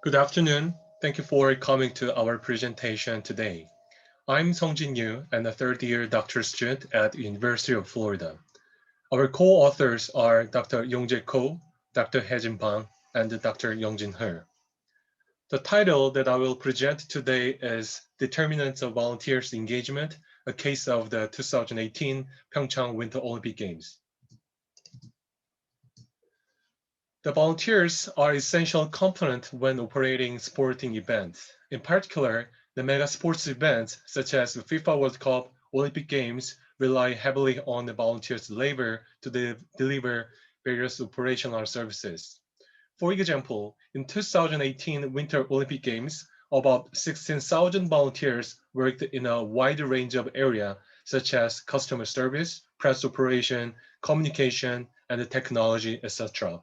Good afternoon. Thank you for coming to our presentation today. I'm Songjin Yu and a third-year doctoral student at the University of Florida. Our co-authors are Dr. Yongjae Ko, Dr. Haejin Bang, and Dr. Yongjin He. The title that I will present today is Determinants of Volunteers' Engagement, a case of the 2018 Pyeongchang Winter Olympic Games. The volunteers are essential component when operating sporting events. In particular, the mega sports events such as the FIFA World Cup, Olympic Games rely heavily on the volunteers' labor to deliver various operational services. For example, in 2018 Winter Olympic Games, about 16,000 volunteers worked in a wide range of areas such as customer service, press operation, communication, and technology, etc.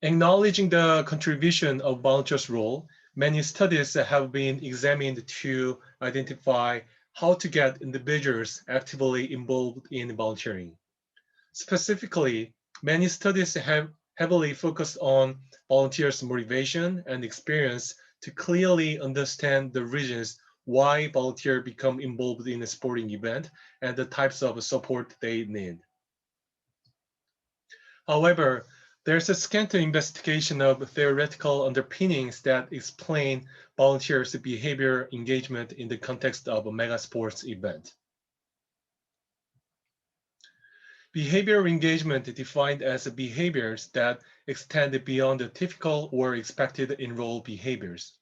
Acknowledging the contribution of volunteers' role, many studies have been examined to identify how to get individuals actively involved in volunteering. Specifically, many studies have heavily focused on volunteers' motivation and experience to clearly understand the reasons why volunteers become involved in a sporting event and the types of support they need. However, there's a scant investigation of theoretical underpinnings that explain volunteers' behavior engagement in the context of a mega sports event. Behavior engagement is defined as behaviors that extend beyond the typical or expected enrolled behaviors.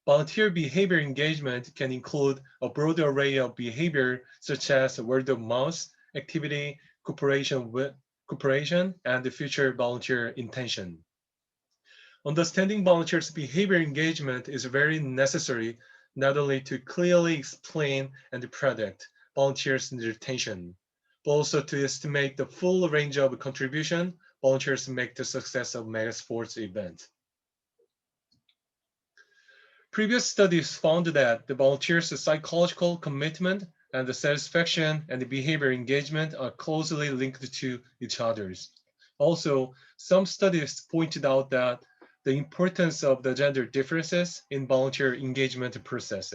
Volunteer behavior engagement can include a broad array of behavior such as word of mouth activity, cooperation, and the future volunteer intention. Understanding volunteers' behavior engagement is very necessary not only to clearly explain and predict volunteers' retention, but also to estimate the full range of contribution volunteers make to success of mega sports events. Previous studies found that the volunteers' psychological commitment and the satisfaction and the behavior engagement are closely linked to each other. Also, some studies pointed out that the importance of the gender differences in volunteer engagement process.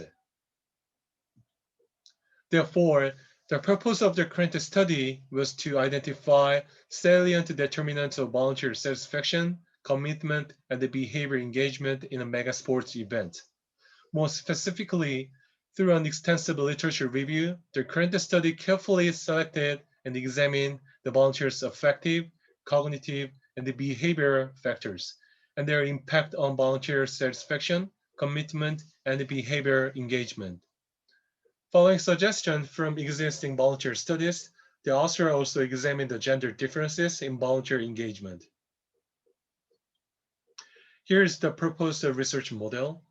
Therefore, the purpose of the current study was to identify salient determinants of volunteer satisfaction, commitment, and the behavior engagement in a mega sports event. More specifically, through an extensive literature review, the current study carefully selected and examined the volunteers' affective, cognitive, and the behavior factors, and their impact on volunteer satisfaction, commitment, and behavior engagement. Following suggestions from existing volunteer studies, the author also examined the gender differences in volunteer engagement. Here is the proposed research model.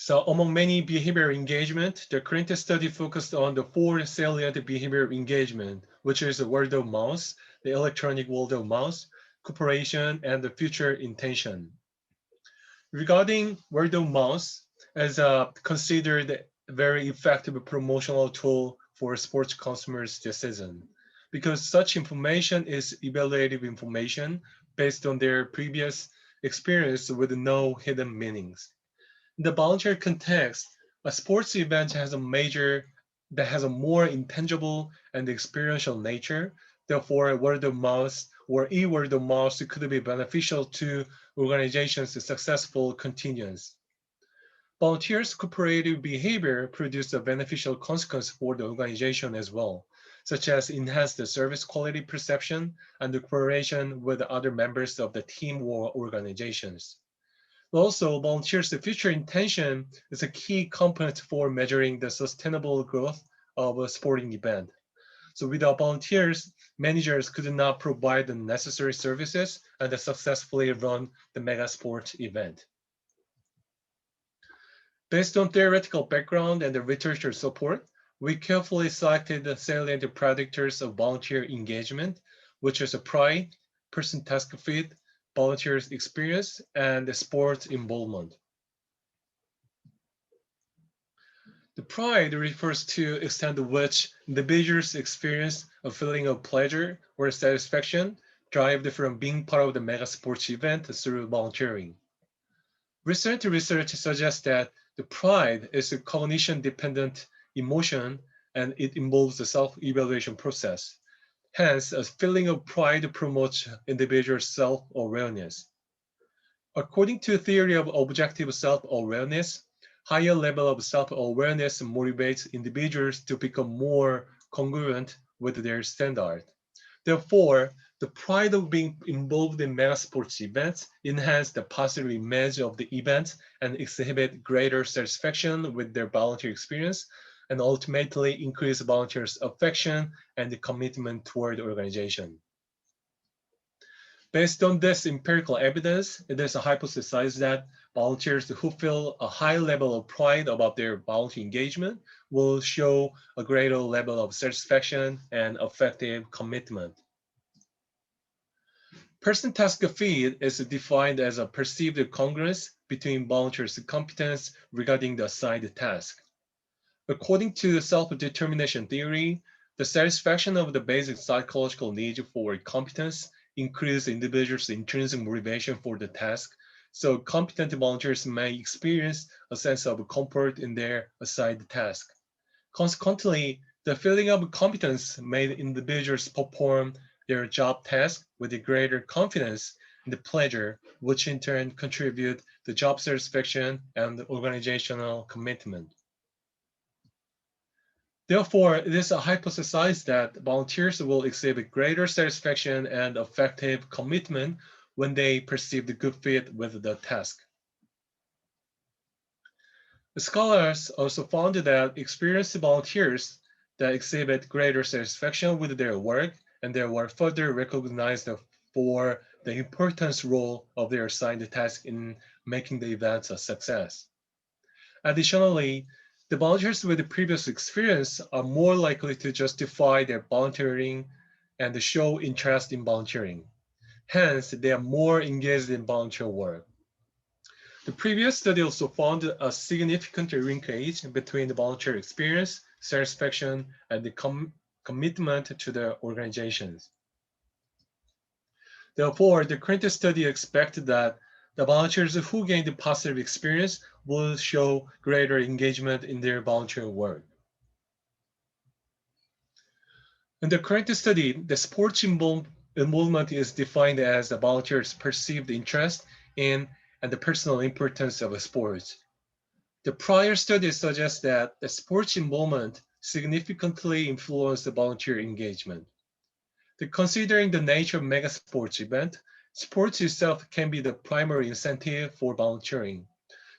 So among many behavior engagement, the current study focused on the four salient behavior engagement, which is the word of mouth, the electronic word of mouth, cooperation, and the future intention. Regarding word of mouth, as considered a very effective promotional tool for sports consumers this season, because such information is evaluative information based on their previous experience with no hidden meanings. In the volunteer context, a sports event has a more intangible and experiential nature. Therefore, word of mouth or e-word of mouth could be beneficial to organizations' successful continuance. Volunteers' cooperative behavior produce a beneficial consequence for the organization as well, such as enhanced service quality perception and the cooperation with other members of the team or organizations. Also, volunteers' future intention is a key component for measuring the sustainable growth of a sporting event. So without volunteers, managers could not provide the necessary services and successfully run the mega sports event. Based on theoretical background and the literature support, we carefully selected the salient predictors of volunteer engagement, which is a pride, person task fit, volunteers experience, and sports involvement. The pride refers to the extent to which individuals experience a feeling of pleasure or satisfaction derived from being part of the mega sports event through volunteering. Recent research suggests that the pride is a cognition-dependent emotion and it involves a self-evaluation process. Hence, a feeling of pride promotes individual self-awareness. According to the theory of objective self-awareness, higher level of self-awareness motivates individuals to become more congruent with their standard. Therefore, the pride of being involved in mega sports events enhance the positive image of the event and exhibit greater satisfaction with their volunteer experience and ultimately increase volunteers' affection and commitment toward the organization. Based on this empirical evidence, it is hypothesized that volunteers who feel a high level of pride about their volunteer engagement will show a greater level of satisfaction and effective commitment. Person-task fit is defined as a perceived congruence between volunteers' competence regarding the assigned task. According to self-determination theory, the satisfaction of the basic psychological need for competence increases individuals' intrinsic motivation for the task, so competent volunteers may experience a sense of comfort in their assigned task. Consequently, the feeling of competence made individuals perform their job task with greater confidence and pleasure, which in turn contribute to job satisfaction and organizational commitment. Therefore, it is hypothesized that volunteers will exhibit greater satisfaction and effective commitment when they perceive the good fit with the task. The scholars also found that experienced volunteers that exhibit greater satisfaction with their work and they were further recognized for the importance role of their assigned task in making the events a success. Additionally, the volunteers with previous experience are more likely to justify their volunteering and show interest in volunteering. Hence, they are more engaged in volunteer work. The previous study also found a significant linkage between the volunteer experience, satisfaction, and the commitment to the organizations. Therefore, the current study expects that the volunteers who gain the positive experience will show greater engagement in their volunteer work. In the current study, the sports involvement is defined as the volunteers' perceived interest in and the personal importance of sports. The prior study suggests that the sports involvement significantly influenced the volunteer engagement. Considering the nature of mega sports event, sports itself can be the primary incentive for volunteering.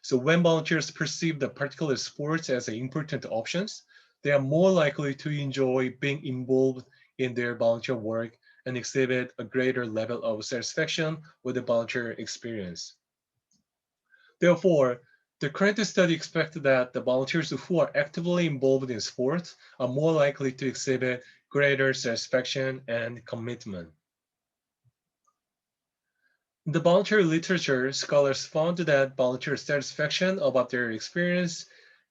So when volunteers perceive the particular sports as important options, they are more likely to enjoy being involved in their volunteer work and exhibit a greater level of satisfaction with the volunteer experience. Therefore, the current study expects that the volunteers who are actively involved in sports are more likely to exhibit greater satisfaction and commitment. In the volunteer literature, scholars found that volunteer satisfaction about their experience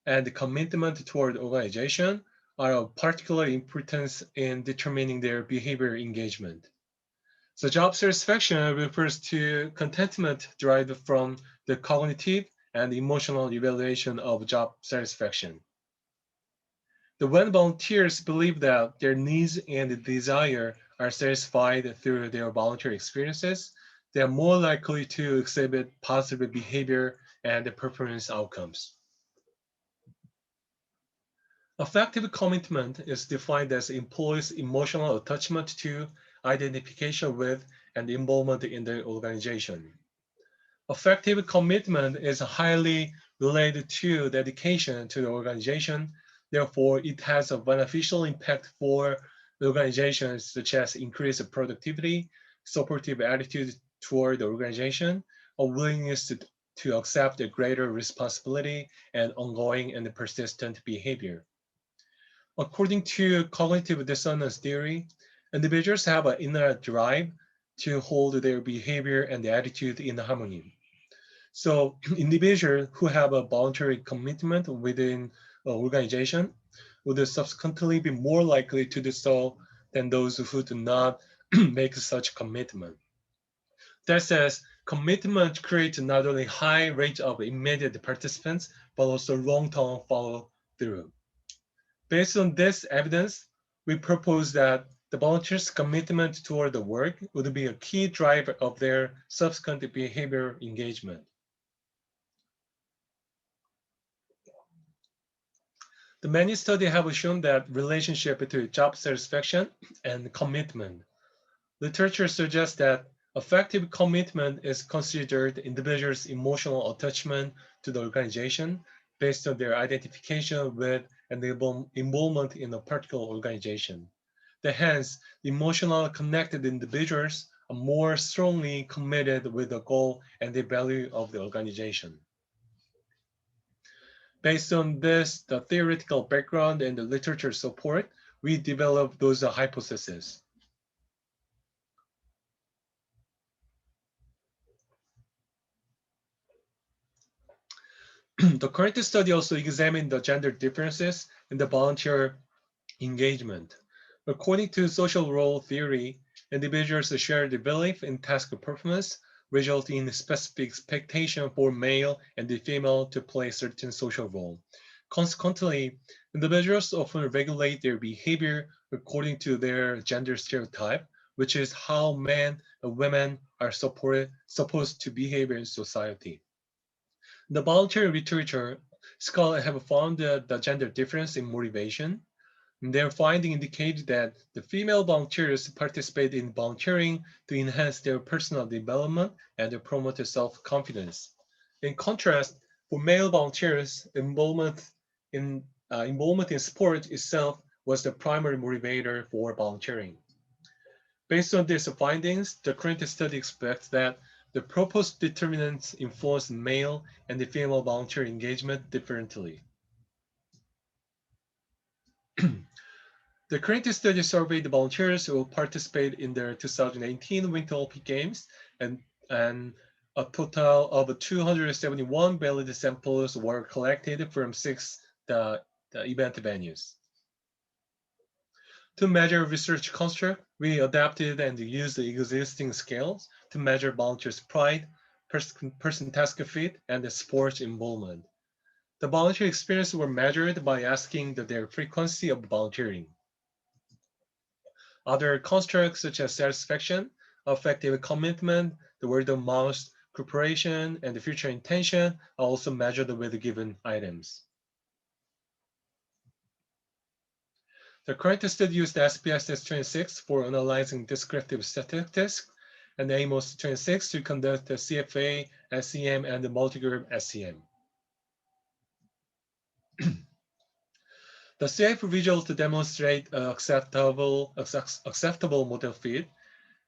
and commitment toward organization are of particular importance in determining their behavior engagement. So job satisfaction refers to contentment derived from the cognitive and emotional evaluation of job satisfaction. When volunteers believe that their needs and desire are satisfied through their volunteer experiences, they are more likely to exhibit positive behavior and performance outcomes. Affective commitment is defined as employees' emotional attachment to, identification with, and involvement in the organization. Affective commitment is highly related to dedication to the organization. Therefore, it has a beneficial impact for organizations such as increased productivity, supportive attitude toward the organization, a willingness to accept a greater responsibility, and ongoing and persistent behavior. According to cognitive dissonance theory, individuals have an inner drive to hold their behavior and attitude in harmony. So individuals who have a voluntary commitment within organization would subsequently be more likely to do so than those who do not make such commitment. That says, commitment creates not only high rate of immediate participants, but also long-term follow-through. Based on this evidence, we propose that the volunteers' commitment toward the work would be a key driver of their subsequent behavior engagement. The many studies have shown that relationship between job satisfaction and commitment. Literature suggests that effective commitment is considered individuals' emotional attachment to the organization based on their identification with and involvement in a particular organization. Hence, the emotionally connected individuals are more strongly committed with the goal and the value of the organization. Based on this, the theoretical background and the literature support, we developed those hypotheses. The current study also examined the gender differences in the volunteer engagement. According to social role theory, individuals share the belief in task performance, resulting in specific expectation for male and the female to play certain social role. Consequently, individuals often regulate their behavior according to their gender stereotype, which is how men and women are supposed to behave in society. The voluntary literature, scholars have found the gender difference in motivation. Their finding indicated that the female volunteers participate in volunteering to enhance their personal development and to promote self-confidence. In contrast, for male volunteers, involvement in sport itself was the primary motivator for volunteering. Based on these findings, the current study expects that the proposed determinants influence male and the female volunteer engagement differently. The current study surveyed the volunteers who will participate in the 2018 Winter Olympic Games, and a total of 271 valid samples were collected from the event venues. To measure research construct, we adapted and used the existing scales to measure volunteers' pride, person task fit, and the sports involvement. The volunteer experience were measured by asking their frequency of volunteering. Other constructs such as satisfaction, effective commitment, the word of mouth, cooperation, and the future intention are also measured with the given items. The current study used SPSS 26 for analyzing descriptive statistics and AMOS 26 to conduct the CFA, SEM, and the multigroup SEM. The CF results demonstrate acceptable model fit,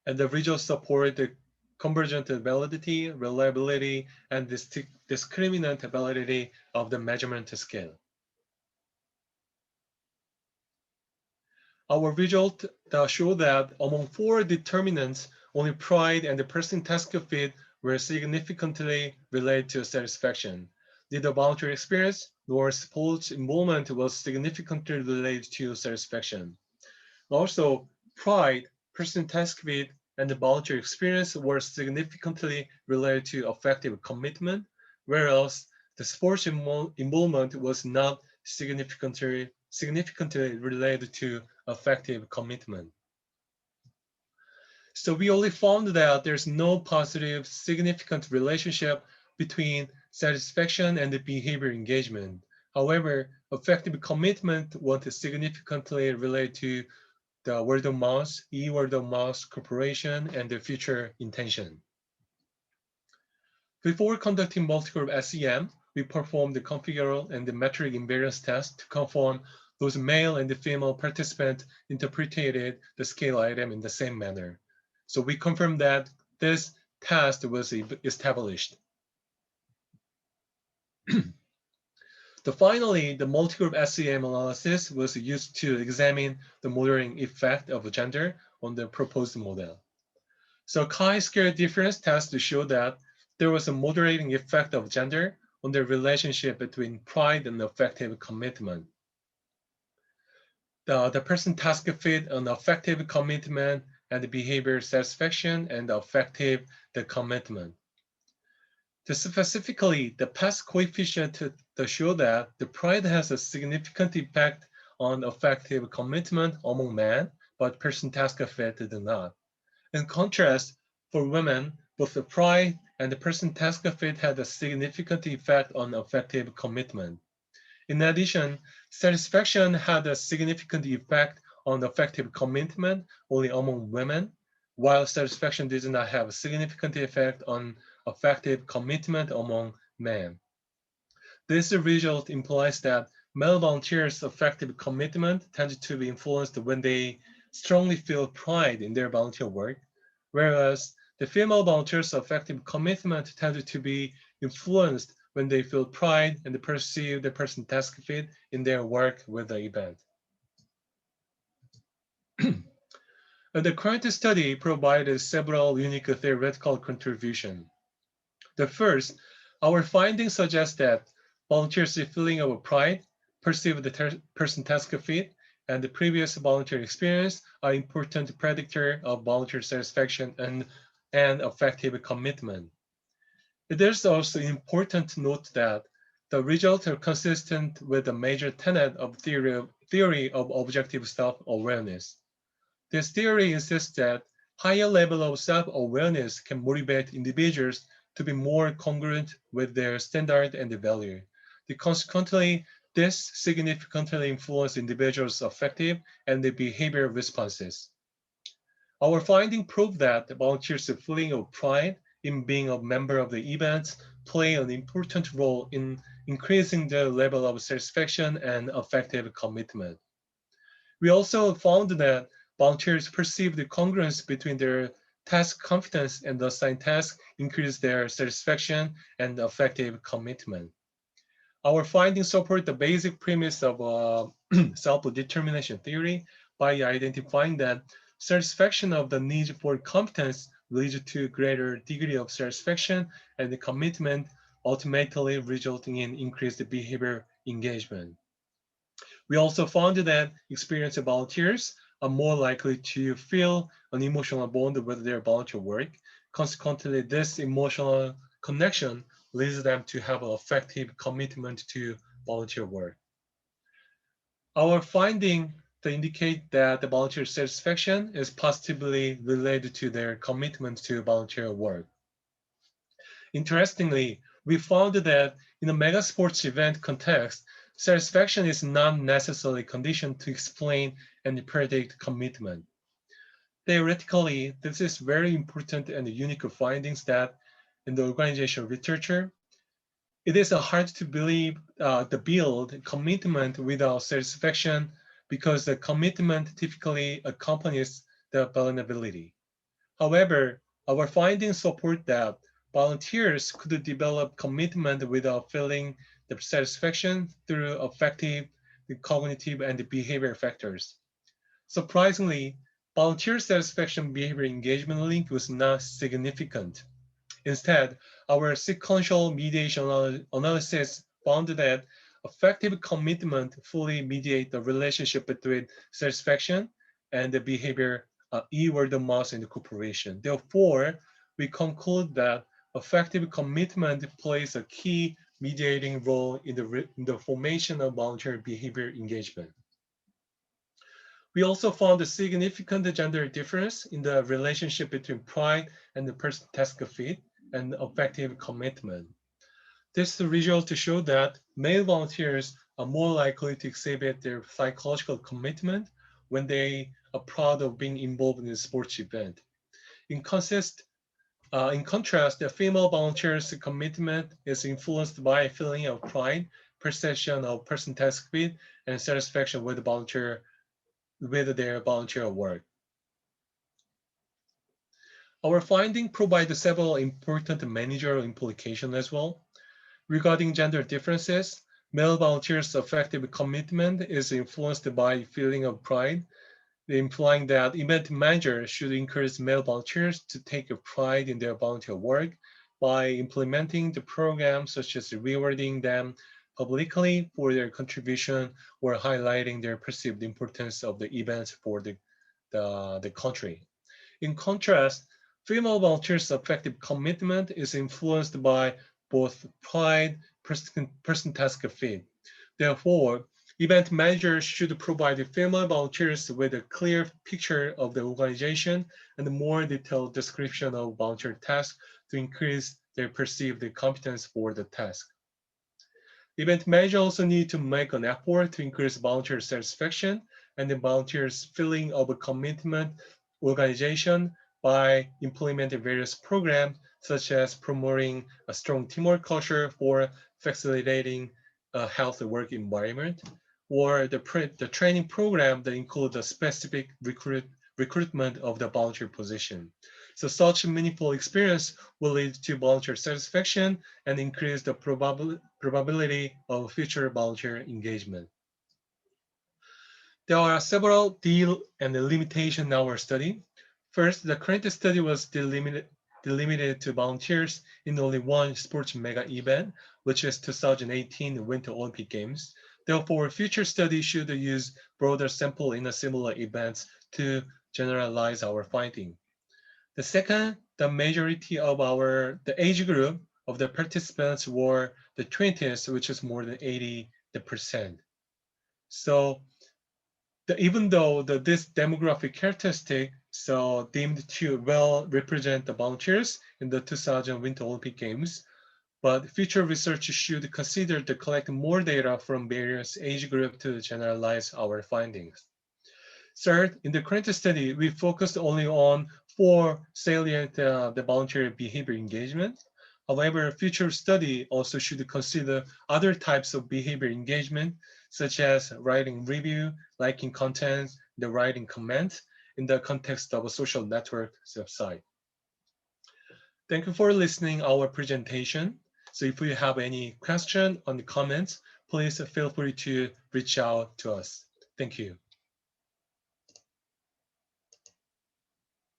and the results support the convergent validity, reliability, and discriminant validity of the measurement scale. Our result show that among 4 determinants, only pride and the person task fit were significantly related to satisfaction. Neither voluntary experience nor sports involvement was significantly related to satisfaction. Also, pride, person task fit, and the voluntary experience were significantly related to effective commitment, whereas the sports involvement was not significantly related to effective commitment. So we only found that there's no positive significant relationship between satisfaction and the behavior engagement. However, effective commitment was significantly related to the word of mouth, e-word of mouth cooperation, and the future intention. Before conducting multi-group SEM, we performed the configural and the metric invariance test to confirm those male and the female participants interpreted the scale item in the same manner. So we confirmed that this test was established. Finally, the multi-group SEM analysis was used to examine the modeling effect of gender on the proposed model. So chi-square difference test to show that there was a moderating effect of gender on the relationship between pride and effective commitment. The person task fit an effective commitment and the behavior satisfaction and effective the commitment. Specifically, the past coefficient to show that the pride has a significant impact on effective commitment among men, but person task fit did not. In contrast, for women, both the pride and the person task fit had a significant effect on effective commitment. In addition, satisfaction had a significant effect on effective commitment only among women, while satisfaction did not have a significant effect on effective commitment among men. This result implies that male volunteers' effective commitment tends to be influenced when they strongly feel pride in their volunteer work, whereas the female volunteers' effective commitment tends to be influenced when they feel pride and perceive the person task fit in their work with the event. The current study provided several unique theoretical contributions. The first, our findings suggest that volunteers' feeling of pride, perceive the person task fit, and the previous volunteer experience are important predictor of volunteer satisfaction and effective commitment. It is also important to note that the results are consistent with the major tenet of theory of objective self-awareness. This theory insists that higher level of self-awareness can motivate individuals to be more congruent with their standard and value. Consequently, this significantly influences individuals' affective and behavior responses. Our finding proved that the volunteers' feeling of pride in being a member of the event play an important role in increasing the level of satisfaction and effective commitment. We also found that volunteers perceive the congruence between their task competence and the assigned task increase their satisfaction and effective commitment. Our findings support the basic premise of self-determination theory by identifying that satisfaction of the need for competence leads to greater degree of satisfaction and the commitment, ultimately resulting in increased behavior engagement. We also found that experienced volunteers are more likely to feel an emotional bond with their volunteer work. Consequently, this emotional connection leads them to have an effective commitment to volunteer work. Our finding to indicate that the volunteer satisfaction is positively related to their commitment to volunteer work. Interestingly, we found that in a mega sports event context, satisfaction is not necessarily conditioned to explain and predict commitment. Theoretically, this is very important and unique findings that in the organizational literature, it is hard to believe the build commitment without satisfaction because the commitment typically accompanies the vulnerability. However, our findings support that volunteers could develop commitment without feeling the satisfaction through affective, cognitive, and behavior factors. Surprisingly, volunteer satisfaction behavior engagement link was not significant. Instead, our sequential mediation analysis found that effective commitment fully mediate the relationship between satisfaction and the behavior word of mouth and cooperation. Therefore, we conclude that effective commitment plays a key mediating role in the formation of volunteer behavior engagement. We also found a significant gender difference in the relationship between pride and the person task fit and effective commitment. This result showed that male volunteers are more likely to exhibit their psychological commitment when they are proud of being involved in a sports event. In contrast, the female volunteers' commitment is influenced by a feeling of pride, perception of person task fit, and satisfaction with their volunteer work. Our finding provides several important managerial implications as well. Regarding gender differences, male volunteers' effective commitment is influenced by feeling of pride, implying that event managers should encourage male volunteers to take pride in their volunteer work by implementing the program, such as rewarding them publicly for their contribution or highlighting their perceived importance of the events for the country. In contrast, female volunteers' effective commitment is influenced by both pride, person-task fit. Therefore, event managers should provide female volunteers with a clear picture of the organization and a more detailed description of volunteer tasks to increase their perceived competence for the task. Event managers also need to make an effort to increase volunteer satisfaction and the volunteers' feeling of a commitment organization by implementing various programs such as promoting a strong teamwork culture for facilitating a healthy work environment, or the training program that includes a specific recruitment of the volunteer position. So such meaningful experience will lead to volunteer satisfaction and increase the probability of future volunteer engagement. There are several deal and limitation in our study. First, the current study was delimited to volunteers in only one sports mega event, which is 2018 Winter Olympic Games. Therefore, future studies should use broader sample in a similar events to generalize our finding. The second, the majority of the age group of the participants were the 20s, which is more than 80%. So even though this demographic characteristic deemed to well represent the volunteers in the 2000 Winter Olympic Games, but future research should consider to collect more data from various age groups to generalize our findings. Third, in the current study, we focused only on four salient the voluntary behavior engagement. However, future study also should consider other types of behavior engagement, such as writing review, liking content, the writing comment in the context of a social network website. Thank you for listening our presentation. So if you have any question or comments, please feel free to reach out to us. Thank you.